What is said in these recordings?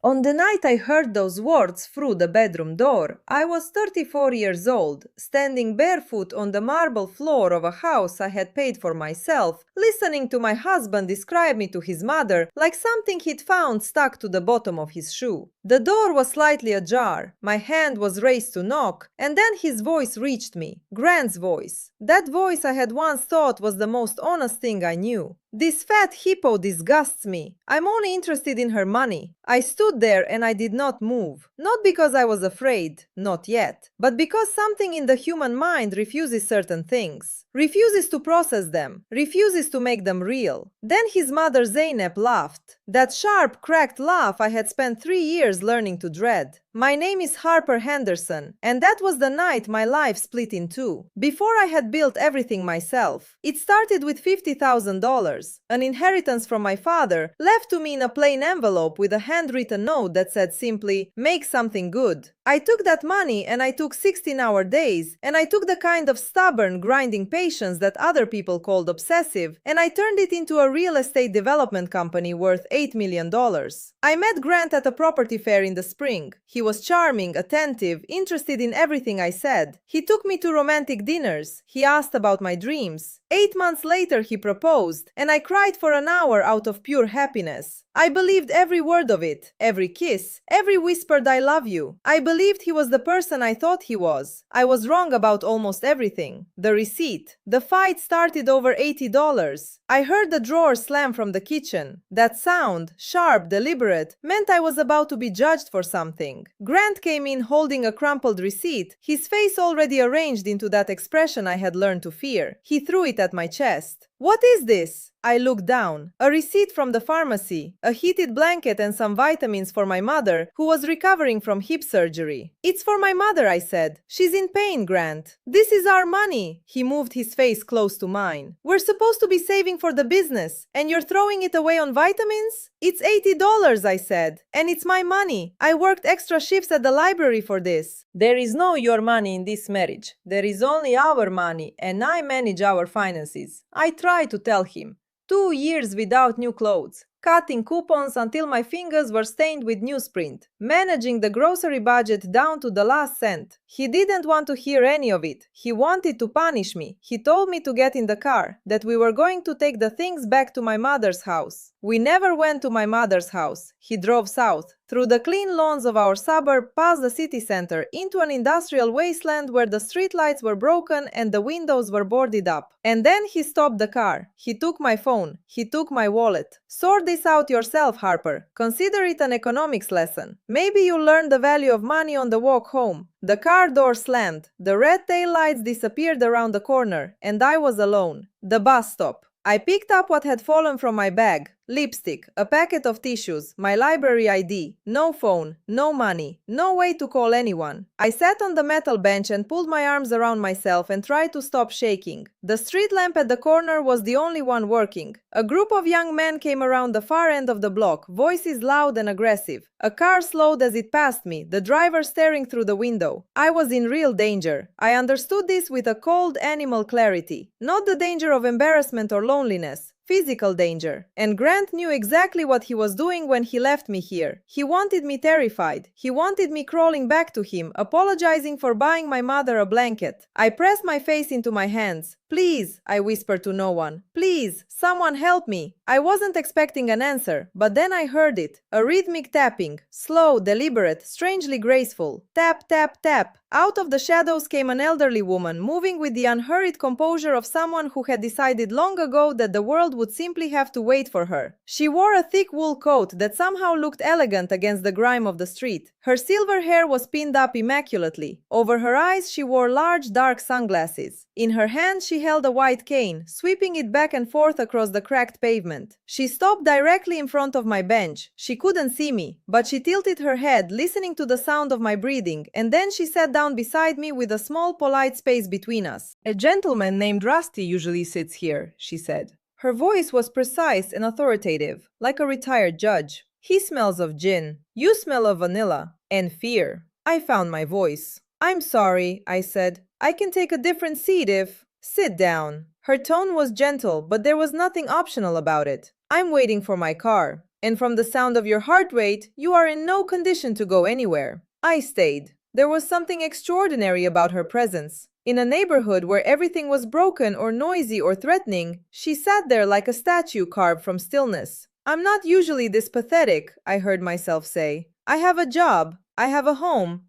On the night I heard those words through the bedroom door, I was 34 years old, standing barefoot on the marble floor of a house I had paid for myself, listening to my husband describe me to his mother like something he'd found stuck to the bottom of his shoe. The door was slightly ajar, my hand was raised to knock, and then his voice reached me. Grant's voice. That voice I had once thought was the most honest thing I knew. "This fat hippo disgusts me. I'm only interested in her money." I stood there and I did not move. Not because I was afraid, not yet, but because something in the human mind refuses certain things. Refuses to process them, refuses to make them real. Then his mother Zeynep laughed. That sharp, cracked laugh I had spent 3 years learning to dread. "My name is Harper Henderson, and that was the night my life split in two. Before I had built everything myself. It started with $50,000, an inheritance from my father, left to me in a plain envelope with a handwritten note that said simply, 'Make something good.' I took that money and I took 16-hour days, and I took the kind of stubborn, grinding patience that other people called obsessive, and I turned it into a real estate development company worth $8 million. I met Grant at a property fair in the spring. He was charming, attentive, interested in everything I said. He took me to romantic dinners. He asked about my dreams. 8 months later he proposed, and I cried for an hour out of pure happiness. I believed every word of it, every kiss, every whispered "I love you." I believed he was the person I thought he was. I was wrong about almost everything. The receipt. The fight started over $80. I heard the drawer slam from the kitchen. That sound, sharp, deliberate, meant I was about to be judged for something. Grant came in holding a crumpled receipt, his face already arranged into that expression I had learned to fear. He threw it at my chest. "What is this?" I looked down. A receipt from the pharmacy, a heated blanket and some vitamins for my mother, who was recovering from hip surgery. "It's for my mother," I said. "She's in pain, Grant. This is our money." He moved his face close to mine. "We're supposed to be saving for the business, and you're throwing it away on vitamins?" "It's $80, I said, "and it's my money. I worked extra shifts at the library for this." "There is no your money in this marriage. There is only our money, and I manage our finances," I tried to tell him. 2 years without new clothes, cutting coupons until my fingers were stained with newsprint, managing the grocery budget down to the last cent. He didn't want to hear any of it. He wanted to punish me. He told me to get in the car, that we were going to take the things back to my mother's house. We never went to my mother's house. He drove south, through the clean lawns of our suburb, past the city center, into an industrial wasteland where the streetlights were broken and the windows were boarded up. And then he stopped the car. He took my phone. He took my wallet. "Sort this out yourself, Harper. Consider it an economics lesson. Maybe you'll learn the value of money on the walk home." The car door slammed. The red taillights disappeared around the corner, and I was alone. The bus stop. I picked up what had fallen from my bag. Lipstick, a packet of tissues, my library ID, no phone, no money, no way to call anyone. I sat on the metal bench and pulled my arms around myself and tried to stop shaking. The street lamp at the corner was the only one working. A group of young men came around the far end of the block, voices loud and aggressive. A car slowed as it passed me, the driver staring through the window. I was in real danger. I understood this with a cold animal clarity. Not the danger of embarrassment or loneliness. Physical danger. And Grant knew exactly what he was doing when he left me here. He wanted me terrified. He wanted me crawling back to him, apologizing for buying my mother a blanket. I pressed my face into my hands. "Please," I whispered to no one. "Please, someone help me." I wasn't expecting an answer, but then I heard it. A rhythmic tapping. Slow, deliberate, strangely graceful. Tap, tap, tap. Out of the shadows came an elderly woman, moving with the unhurried composure of someone who had decided long ago that the world would simply have to wait for her. She wore a thick wool coat that somehow looked elegant against the grime of the street. Her silver hair was pinned up immaculately. Over her eyes she wore large dark sunglasses. In her hand she held a white cane, sweeping it back and forth across the cracked pavement. She stopped directly in front of my bench. She couldn't see me, but she tilted her head, listening to the sound of my breathing, and then she sat down beside me with a small polite space between us. "A gentleman named Rusty usually sits here," she said. Her voice was precise and authoritative, like a retired judge. "He smells of gin. You smell of vanilla. And fear." I found my voice. "I'm sorry," I said. "I can take a different seat if—" "Sit down." Her tone was gentle, but there was nothing optional about it. "I'm waiting for my car." and from the sound of your heart rate, you are in no condition to go anywhere. I stayed. There was something extraordinary about her presence. In a neighborhood where everything was broken or noisy or threatening, she sat there like a statue carved from stillness. I'm not usually this pathetic, I heard myself say. I have a job. I have a home.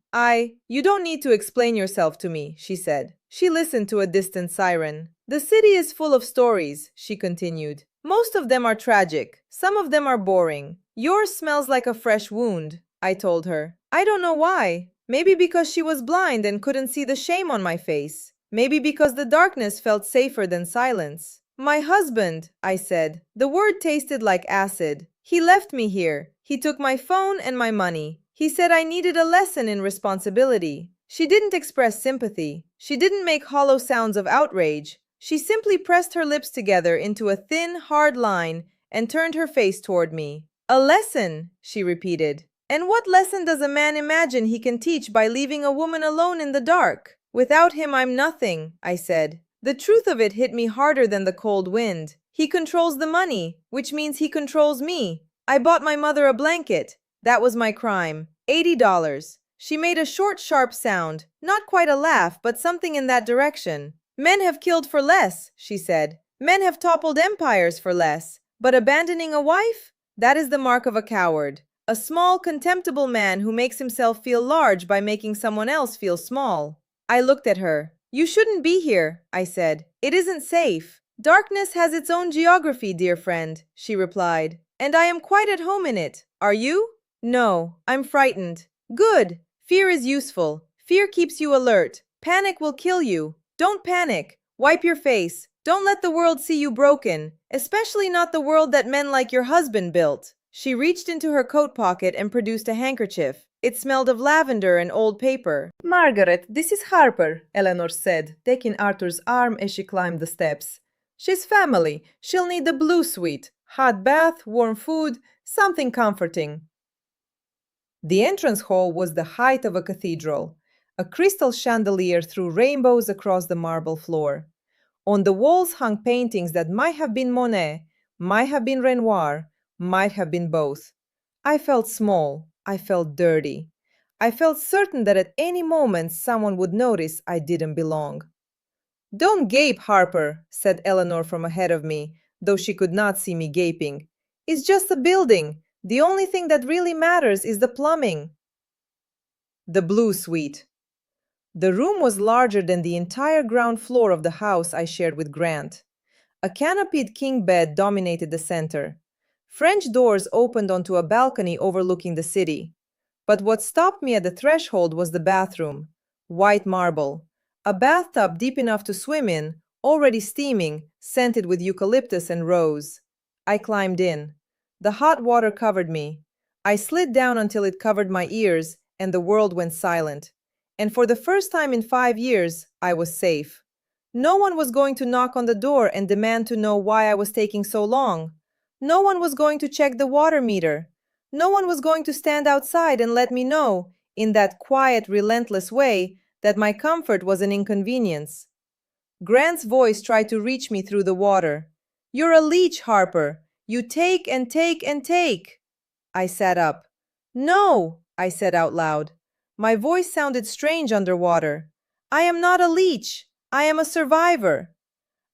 You don't need to explain yourself to me, she said. She listened to a distant siren. The city is full of stories, she continued. Most of them are tragic. Some of them are boring. Yours smells like a fresh wound, I told her. I don't know why. Maybe because she was blind and couldn't see the shame on my face. Maybe because the darkness felt safer than silence. My husband, I said. The word tasted like acid. He left me here. He took my phone and my money. He said I needed a lesson in responsibility. She didn't express sympathy. She didn't make hollow sounds of outrage. She simply pressed her lips together into a thin, hard line and turned her face toward me. A lesson, she repeated. And what lesson does a man imagine he can teach by leaving a woman alone in the dark? Without him, I'm nothing, I said. The truth of it hit me harder than the cold wind. He controls the money, which means he controls me. I bought my mother a blanket. That was my crime. $80. She made a short, sharp sound. Not quite a laugh, but something in that direction. Men have killed for less, she said. Men have toppled empires for less. But abandoning a wife? That is the mark of a coward. A small, contemptible man who makes himself feel large by making someone else feel small. I looked at her. You shouldn't be here, I said. It isn't safe. Darkness has its own geography, dear friend, she replied. And I am quite at home in it. Are you? No, I'm frightened. Good. Fear is useful. Fear keeps you alert. Panic will kill you. Don't panic. Wipe your face. Don't let the world see you broken, especially not the world that men like your husband built. She reached into her coat pocket and produced a handkerchief. It smelled of lavender and old paper. Margaret, this is Harper, Eleanor said, taking Arthur's arm as she climbed the steps. She's family. She'll need the blue suite. Hot bath, warm food, something comforting. The entrance hall was the height of a cathedral. A crystal chandelier threw rainbows across the marble floor. On the walls hung paintings that might have been Monet, might have been Renoir, might have been both. I felt small. I felt dirty. I felt certain that at any moment someone would notice I didn't belong. Don't gape, Harper, said Eleanor from ahead of me, though she could not see me gaping. It's just a building. The only thing that really matters is the plumbing. The blue suite. The room was larger than the entire ground floor of the house I shared with Grant. A canopied king bed dominated the center. French doors opened onto a balcony overlooking the city. But what stopped me at the threshold was the bathroom. White marble. A bathtub deep enough to swim in, already steaming, scented with eucalyptus and rose. I climbed in. The hot water covered me. I slid down until it covered my ears, and the world went silent. And for the first time in 5 years, I was safe. No one was going to knock on the door and demand to know why I was taking so long. No one was going to check the water meter. No one was going to stand outside and let me know, in that quiet, relentless way, that my comfort was an inconvenience. Grant's voice tried to reach me through the water. You're a leech, Harper. You take and take and take. I sat up. No, I said out loud. My voice sounded strange underwater. I am not a leech. I am a survivor.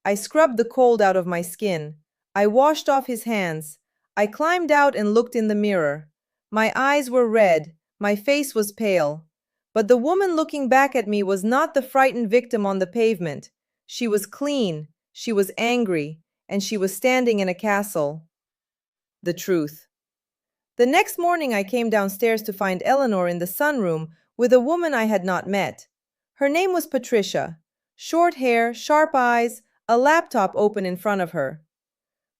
I scrubbed the cold out of my skin. I washed off his hands. I climbed out and looked in the mirror. My eyes were red. My face was pale. But the woman looking back at me was not the frightened victim on the pavement. She was clean. She was angry. And she was standing in a castle. The truth. The next morning I came downstairs to find Eleanor in the sunroom with a woman I had not met. Her name was Patricia. Short hair, sharp eyes, a laptop open in front of her.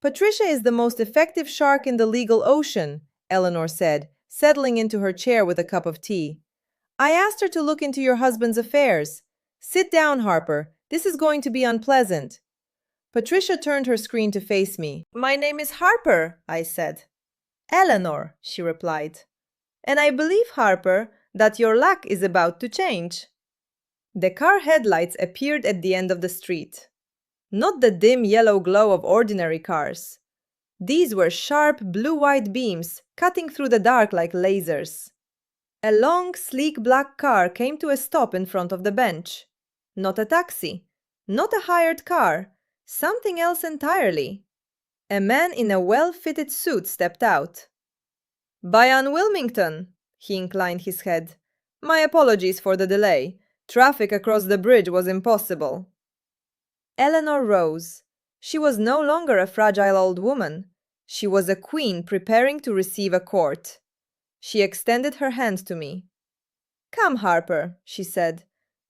Patricia is the most effective shark in the legal ocean, Eleanor said, settling into her chair with a cup of tea. I asked her to look into your husband's affairs. Sit down, Harper. This is going to be unpleasant. Patricia turned her screen to face me. My name is Harper, I said. Eleanor, she replied. And I believe, Harper, that your luck is about to change. The car headlights appeared at the end of the street. Not the dim yellow glow of ordinary cars. These were sharp blue-white beams cutting through the dark like lasers. A long, sleek black car came to a stop in front of the bench. Not a taxi, not a hired car, something else entirely. A man in a well-fitted suit stepped out. "Bayan Wilmington," he inclined his head. "My apologies for the delay. Traffic across the bridge was impossible." Eleanor rose. She was no longer a fragile old woman. She was a queen preparing to receive a court. She extended her hand to me. "Come, Harper," she said.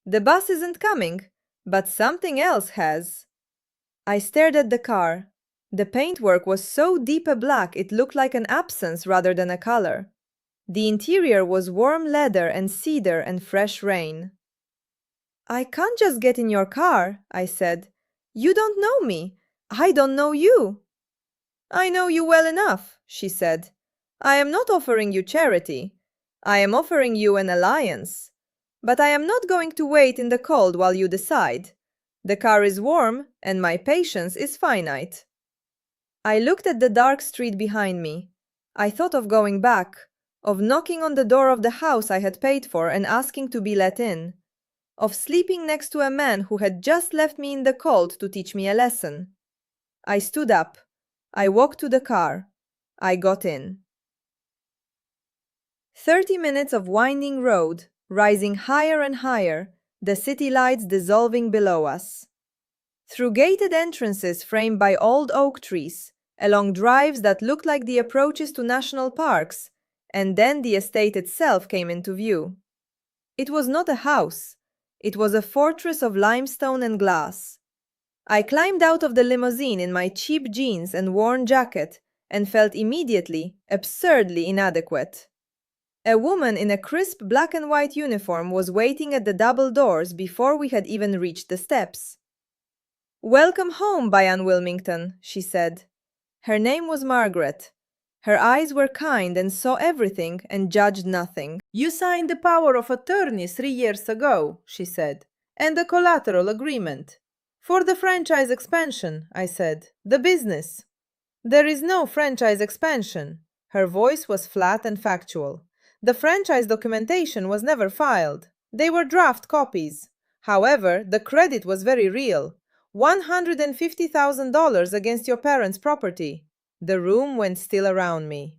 "The bus isn't coming, but something else has." I stared at the car. The paintwork was so deep a black it looked like an absence rather than a color. The interior was warm leather and cedar and fresh rain. "I can't just get in your car," I said. "You don't know me. I don't know you." "I know you well enough," she said. "I am not offering you charity. I am offering you an alliance. But I am not going to wait in the cold while you decide. The car is warm, and my patience is finite." I looked at the dark street behind me. I thought of going back, of knocking on the door of the house I had paid for and asking to be let in, of sleeping next to a man who had just left me in the cold to teach me a lesson. I stood up. I walked to the car. I got in. 30 minutes of winding road, rising higher and higher, the city lights dissolving below us. Through gated entrances framed by old oak trees, along drives that looked like the approaches to national parks, and then the estate itself came into view. It was not a house. It was a fortress of limestone and glass. I climbed out of the limousine in my cheap jeans and worn jacket and felt immediately, absurdly inadequate. A woman in a crisp black and white uniform was waiting at the double doors before we had even reached the steps. "Welcome home, Bayan Wilmington," she said. Her name was Margaret. Her eyes were kind and saw everything and judged nothing. "You signed the power of attorney 3 years ago," she said, "and a collateral agreement." "For the franchise expansion," I said. "The business." "There is no franchise expansion." Her voice was flat and factual. "The franchise documentation was never filed. They were draft copies. However, the credit was very real. $150,000 against your parents' property." The room went still around me.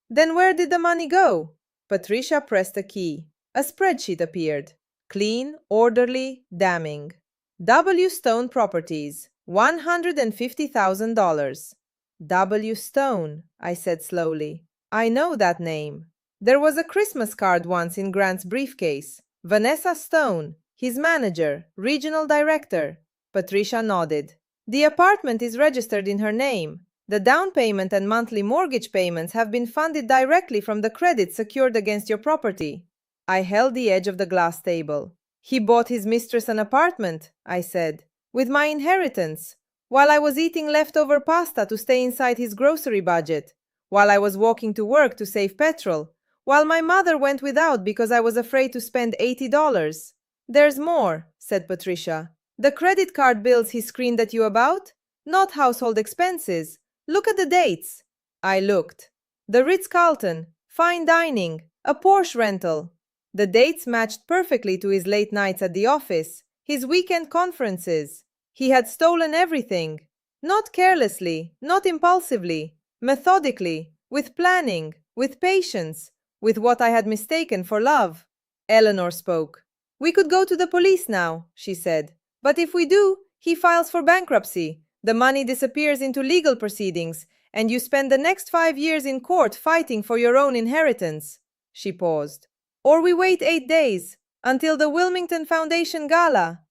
"Then where did the money go?" Patricia pressed a key. A spreadsheet appeared. Clean, orderly, damning. W. Stone Properties, $150,000. W. Stone, I said slowly. I know that name. There was a Christmas card once in Grant's briefcase. Vanessa Stone, his manager, regional director. Patricia nodded. The apartment is registered in her name. The down payment and monthly mortgage payments have been funded directly from the credit secured against your property. I held the edge of the glass table. He bought his mistress an apartment, I said, with my inheritance, while I was eating leftover pasta to stay inside his grocery budget, while I was walking to work to save petrol, while my mother went without because I was afraid to spend $80. There's more, said Patricia. The credit card bills he screamed at you about? Not household expenses. Look at the dates. I looked. The Ritz-Carlton, fine dining, a Porsche rental. The dates matched perfectly to his late nights at the office, his weekend conferences. He had stolen everything. Not carelessly, not impulsively, methodically, with planning, with patience, with what I had mistaken for love. Eleanor spoke. We could go to the police now, she said. But if we do, he files for bankruptcy. The money disappears into legal proceedings, and you spend the next 5 years in court fighting for your own inheritance. She paused. Or we wait 8 days, until the Wilmington Foundation Gala.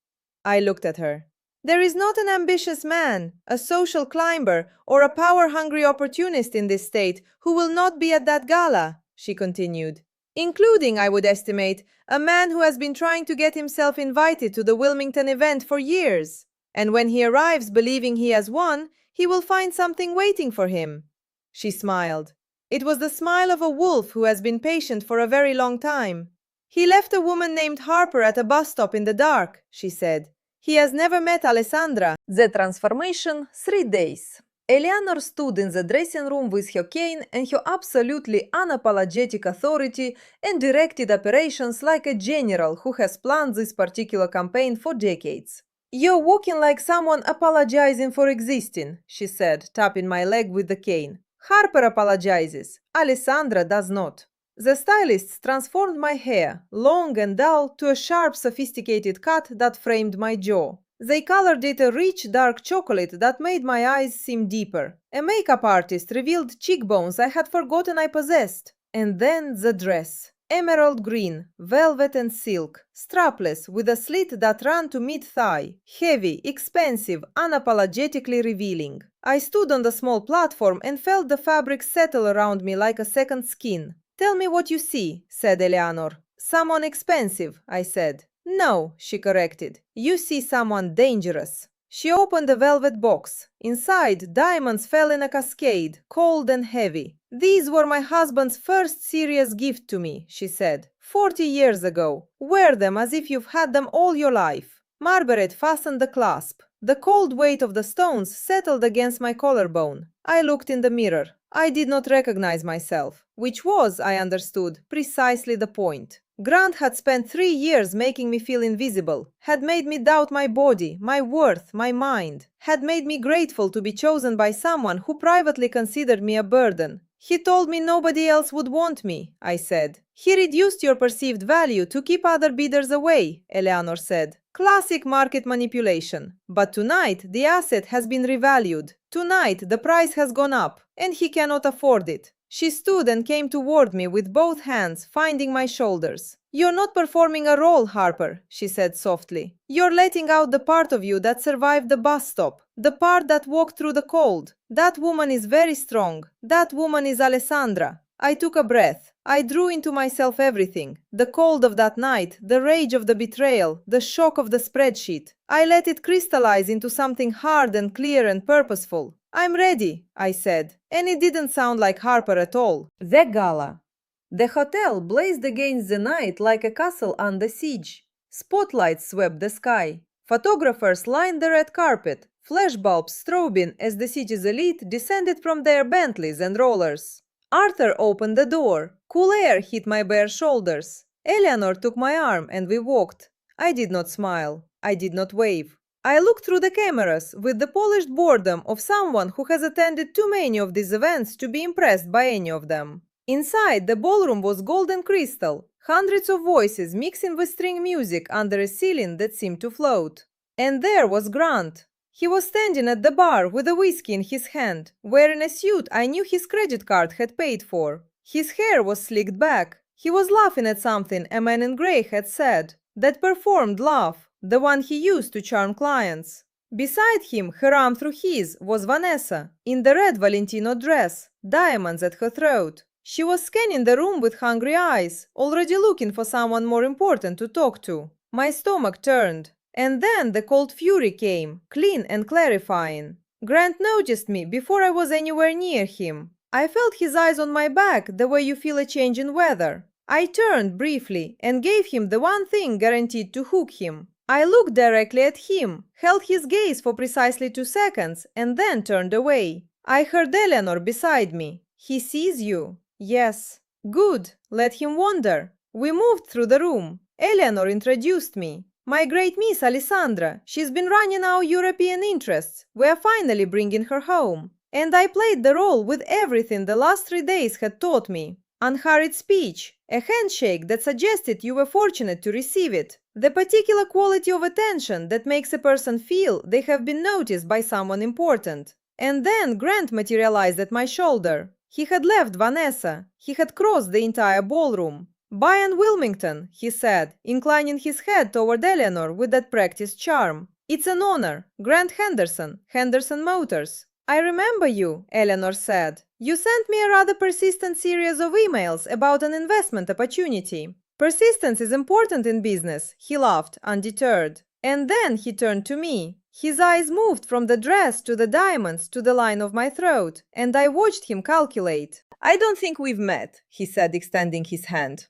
I looked at her. There is not an ambitious man, a social climber, or a power-hungry opportunist in this state who will not be at that gala, she continued. Including, I would estimate, a man who has been trying to get himself invited to the Wilmington event for years. And when he arrives believing he has won, he will find something waiting for him. She smiled. It was the smile of a wolf who has been patient for a very long time. He left a woman named Harper at a bus stop in the dark, she said. He has never met Alessandra. The transformation, 3 days. Eleanor stood in the dressing room with her cane and her absolutely unapologetic authority and directed operations like a general who has planned this particular campaign for decades. "You're walking like someone apologizing for existing," she said, tapping my leg with the cane. "Harper apologizes. Alessandra does not." The stylists transformed my hair, long and dull, to a sharp, sophisticated cut that framed my jaw. They colored it a rich, dark chocolate that made my eyes seem deeper. A makeup artist revealed cheekbones I had forgotten I possessed. And then the dress. Emerald green, velvet and silk, strapless, with a slit that ran to mid-thigh, heavy, expensive, unapologetically revealing. I stood on the small platform and felt the fabric settle around me like a second skin. "Tell me what you see," said Eleanor. "Someone expensive," I said. "No," she corrected. "You see someone dangerous." She opened the velvet box. Inside, diamonds fell in a cascade, cold and heavy. "These were my husband's first serious gift to me," she said. 40 years ago. Wear them as if you've had them all your life." Margaret fastened the clasp. The cold weight of the stones settled against my collarbone. I looked in the mirror. I did not recognize myself, which was, I understood, precisely the point. Grant had spent 3 years making me feel invisible, had made me doubt my body, my worth, my mind, had made me grateful to be chosen by someone who privately considered me a burden. "He told me nobody else would want me," I said. "He reduced your perceived value to keep other bidders away," Eleanor said. "Classic market manipulation. But tonight the asset has been revalued. Tonight the price has gone up, and he cannot afford it." She stood and came toward me with both hands, finding my shoulders. "You're not performing a role, Harper," she said softly. "You're letting out the part of you that survived the bus stop, the part that walked through the cold. That woman is very strong. That woman is Alessandra." I took a breath. I drew into myself everything. The cold of that night, the rage of the betrayal, the shock of the spreadsheet. I let it crystallize into something hard and clear and purposeful. "I'm ready," I said, and it didn't sound like Harper at all. The gala. The hotel blazed against the night like a castle under siege. Spotlights swept the sky. Photographers lined the red carpet, flashbulbs strobing as the city's elite descended from their Bentleys and rollers. Arthur opened the door. Cool air hit my bare shoulders. Eleanor took my arm and we walked. I did not smile. I did not wave. I looked through the cameras with the polished boredom of someone who has attended too many of these events to be impressed by any of them. Inside, the ballroom was golden crystal, hundreds of voices mixing with string music under a ceiling that seemed to float. And there was Grant. He was standing at the bar with a whiskey in his hand, wearing a suit I knew his credit card had paid for. His hair was slicked back. He was laughing at something a man in grey had said. That performed laugh, the one he used to charm clients. Beside him, her arm through his, was Vanessa, in the red Valentino dress, diamonds at her throat. She was scanning the room with hungry eyes, already looking for someone more important to talk to. My stomach turned. And then the cold fury came, clean and clarifying. Grant noticed me before I was anywhere near him. I felt his eyes on my back the way you feel a change in weather. I turned briefly and gave him the one thing guaranteed to hook him. I looked directly at him, held his gaze for precisely 2 seconds, and then turned away. I heard Eleanor beside me. "He sees you." "Yes." "Good. Let him wonder." We moved through the room. Eleanor introduced me. "My great niece Alessandra. She's been running our European interests. We're finally bringing her home." And I played the role with everything the last 3 days had taught me. Unhurried speech, a handshake that suggested you were fortunate to receive it, the particular quality of attention that makes a person feel they have been noticed by someone important. And then Grant materialized at my shoulder. He had left Vanessa. He had crossed the entire ballroom. "Bayern Wilmington," he said, inclining his head toward Eleanor with that practiced charm. "It's an honor. Grant Henderson, Henderson Motors." "I remember you," Eleanor said. "You sent me a rather persistent series of emails about an investment opportunity." "Persistence is important in business," he laughed, undeterred. And then he turned to me. His eyes moved from the dress to the diamonds to the line of my throat, and I watched him calculate. "I don't think we've met," he said, extending his hand.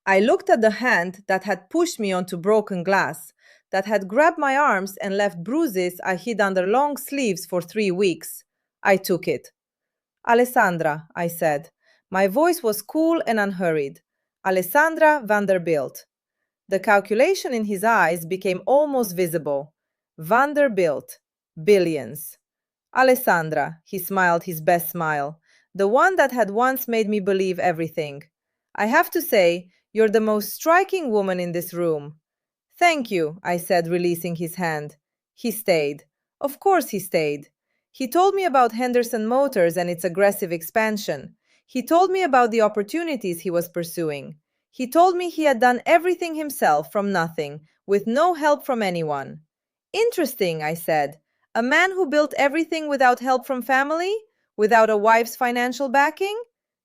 I looked at the hand that had pushed me onto broken glass, that had grabbed my arms and left bruises I hid under long sleeves for 3 weeks. I took it. Alessandra, I said. My voice was cool and unhurried. Alessandra Vanderbilt. The calculation in his eyes became almost visible. Vanderbilt. Billions. Alessandra, he smiled his best smile, the one that had once made me believe everything. I have to say, you're the most striking woman in this room. Thank you, I said, releasing his hand. He stayed. Of course he stayed. He told me about Henderson Motors and its aggressive expansion. He told me about the opportunities he was pursuing. He told me he had done everything himself from nothing, with no help from anyone. Interesting, I said. A man who built everything without help from family? Without a wife's financial backing?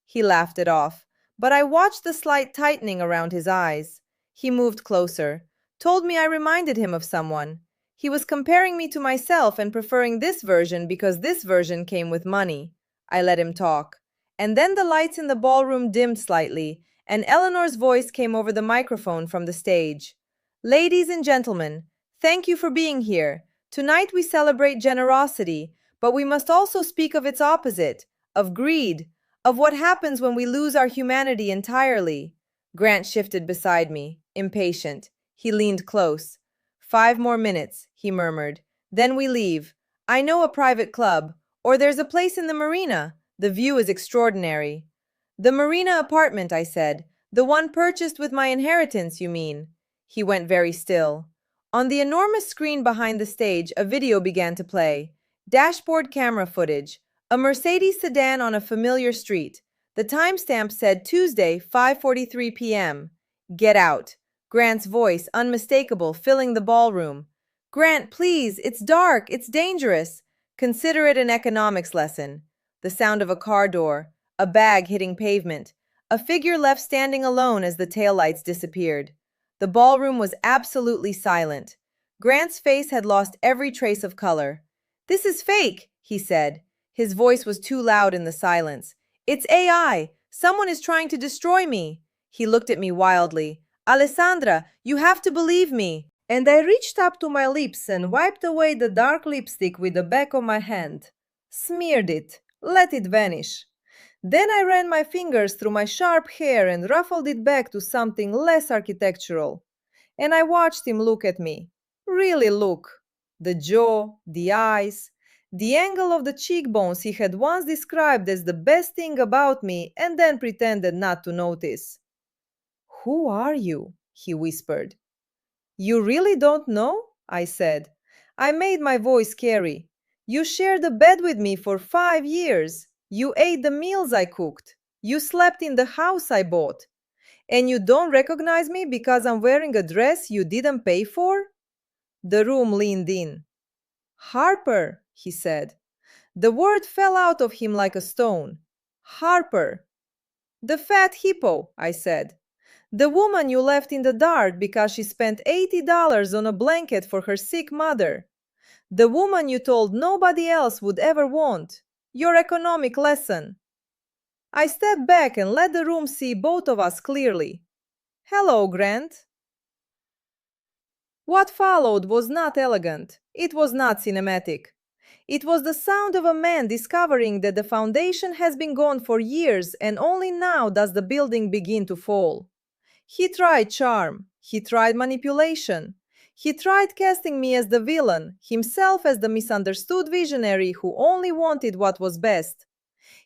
He laughed it off, but I watched the slight tightening around his eyes. He moved closer, told me I reminded him of someone. He was comparing me to myself and preferring this version because this version came with money. I let him talk. And then the lights in the ballroom dimmed slightly, and Eleanor's voice came over the microphone from the stage. Ladies and gentlemen, thank you for being here. Tonight we celebrate generosity, but we must also speak of its opposite, of greed, of what happens when we lose our humanity entirely. Grant shifted beside me, impatient. He leaned close. 5 more minutes, he murmured. Then we leave. I know a private club, or there's a place in the marina. The view is extraordinary. The marina apartment, I said. The one purchased with my inheritance, you mean? He went very still. On the enormous screen behind the stage, a video began to play. Dashboard camera footage. A Mercedes sedan on a familiar street. The timestamp said Tuesday, 5:43 p.m. Get out. Grant's voice, unmistakable, filling the ballroom. Grant, please, it's dark, it's dangerous. Consider it an economics lesson. The sound of a car door, a bag hitting pavement, a figure left standing alone as the taillights disappeared. The ballroom was absolutely silent. Grant's face had lost every trace of color. This is fake, he said. His voice was too loud in the silence. It's AI. Someone is trying to destroy me. He looked at me wildly. Alessandra, you have to believe me. And I reached up to my lips and wiped away the dark lipstick with the back of my hand. Smeared it. Let it vanish. Then I ran my fingers through my sharp hair and ruffled it back to something less architectural. And I watched him look at me. Really look. The jaw, the eyes, the angle of the cheekbones he had once described as the best thing about me and then pretended not to notice. Who are you? He whispered. You really don't know? I said. I made my voice scary. You shared a bed with me for 5 years. You ate the meals I cooked. You slept in the house I bought. And you don't recognize me because I'm wearing a dress you didn't pay for? The room leaned in. Harper, he said. The word fell out of him like a stone. Harper. The fat hippo, I said. The woman you left in the dark because she spent $80 on a blanket for her sick mother. The woman you told nobody else would ever want. Your economic lesson. I stepped back and let the room see both of us clearly. Hello, Grant. What followed was not elegant. It was not cinematic. It was the sound of a man discovering that the foundation has been gone for years and only now does the building begin to fall. He tried charm. He tried manipulation. He tried casting me as the villain, himself as the misunderstood visionary who only wanted what was best.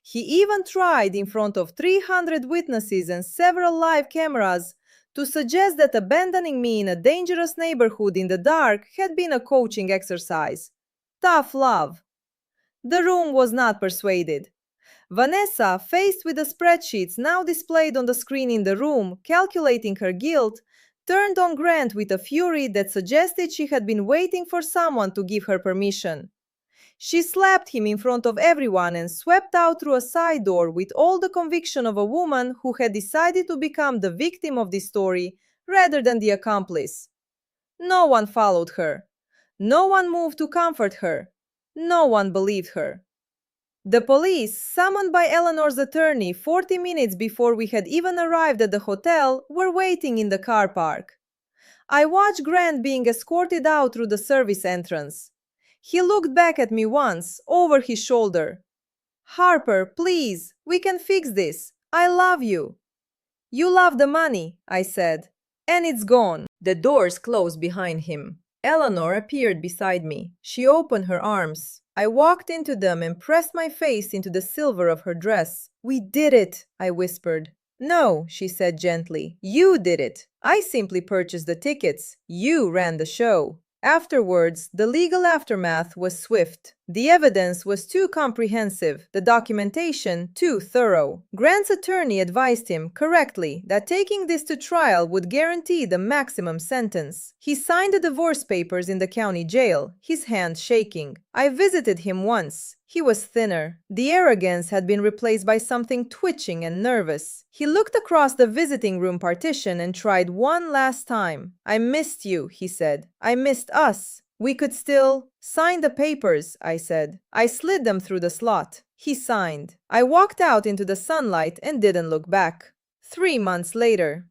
He even tried, in front of 300 witnesses and several live cameras, to suggest that abandoning me in a dangerous neighborhood in the dark had been a coaching exercise. Tough love. The room was not persuaded. Vanessa, faced with the spreadsheets now displayed on the screen in the room, calculating her guilt, turned on Grant with a fury that suggested she had been waiting for someone to give her permission. She slapped him in front of everyone and swept out through a side door with all the conviction of a woman who had decided to become the victim of this story rather than the accomplice. No one followed her. No one moved to comfort her. No one believed her. The police, summoned by Eleanor's attorney 40 minutes before we had even arrived at the hotel, were waiting in the car park. I watched Grant being escorted out through the service entrance. He looked back at me once, over his shoulder. Harper, please, we can fix this. I love you. You love the money, I said. And it's gone. The doors closed behind him. Eleanor appeared beside me. She opened her arms. I walked into them and pressed my face into the silver of her dress. We did it, I whispered. No, she said gently. You did it. I simply purchased the tickets. You ran the show. Afterwards, the legal aftermath was swift. The evidence was too comprehensive, the documentation too thorough. Grant's attorney advised him, correctly, that taking this to trial would guarantee the maximum sentence. He signed the divorce papers in the county jail, his hand shaking. I visited him once. He was thinner. The arrogance had been replaced by something twitching and nervous. He looked across the visiting room partition and tried one last time. I missed you, he said. I missed us. We could still sign the papers, I said. I slid them through the slot. He signed. I walked out into the sunlight and didn't look back. 3 months later,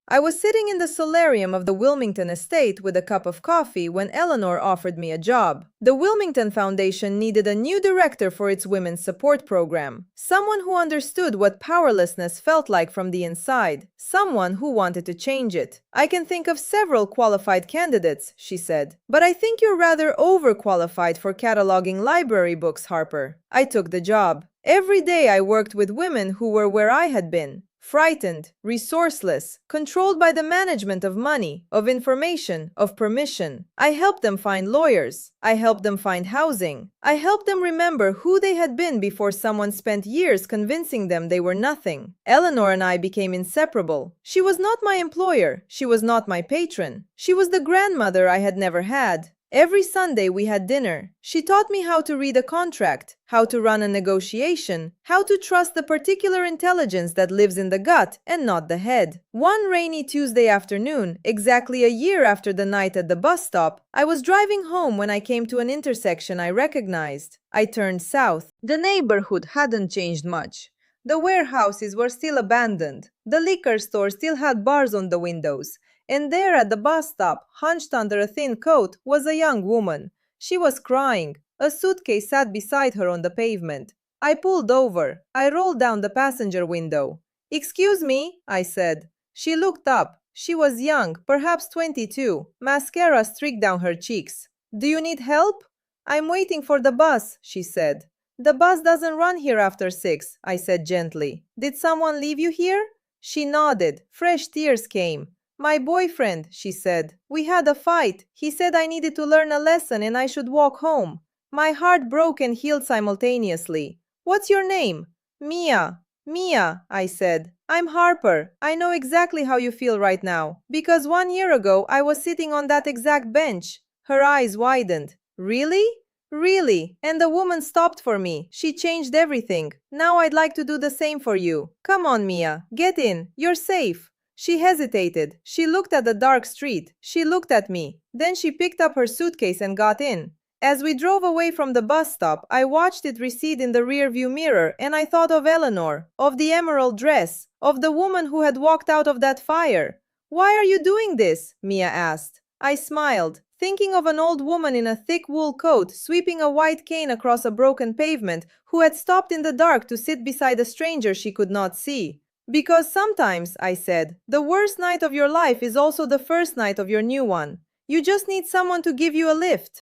I was sitting in the solarium of the Wilmington estate with a cup of coffee when Eleanor offered me a job. The Wilmington Foundation needed a new director for its women's support program. Someone who understood what powerlessness felt like from the inside. Someone who wanted to change it. I can think of several qualified candidates, she said. But I think you're rather overqualified for cataloging library books, Harper. I took the job. Every day I worked with women who were where I had been. Frightened, resourceless, controlled by the management of money, of information, of permission. I helped them find lawyers. I helped them find housing. I helped them remember who they had been before someone spent years convincing them they were nothing. Eleanor and I became inseparable. She was not my employer. She was not my patron. She was the grandmother I had never had. Every Sunday we had dinner. She taught me how to read a contract, how to run a negotiation, how to trust the particular intelligence that lives in the gut and not the head. One rainy Tuesday afternoon, exactly a year after the night at the bus stop, I was driving home when I came to an intersection I recognized. I turned south. The neighborhood hadn't changed much. The warehouses were still abandoned. The liquor store still had bars on the windows. And there at the bus stop, hunched under a thin coat, was a young woman. She was crying. A suitcase sat beside her on the pavement. I pulled over. I rolled down the passenger window. "Excuse me," I said. She looked up. She was young, perhaps 22. Mascara streaked down her cheeks. "Do you need help?" "I'm waiting for the bus," she said. "The bus doesn't run here after 6, I said gently. "Did someone leave you here?" She nodded. Fresh tears came. "My boyfriend," she said. "We had a fight. He said I needed to learn a lesson and I should walk home." My heart broke and healed simultaneously. "What's your name?" "Mia." "Mia," I said. "I'm Harper. I know exactly how you feel right now. Because 1 year ago I was sitting on that exact bench." Her eyes widened. "Really?" "Really. And the woman stopped for me. She changed everything. Now I'd like to do the same for you. Come on, Mia. Get in. You're safe." She hesitated. She looked at the dark street. She looked at me. Then she picked up her suitcase and got in. As we drove away from the bus stop, I watched it recede in the rearview mirror and I thought of Eleanor, of the emerald dress, of the woman who had walked out of that fire. "Why are you doing this?" Mia asked. I smiled, thinking of an old woman in a thick wool coat sweeping a white cane across a broken pavement who had stopped in the dark to sit beside a stranger she could not see. "Because sometimes," I said, "the worst night of your life is also the first night of your new one. You just need someone to give you a lift."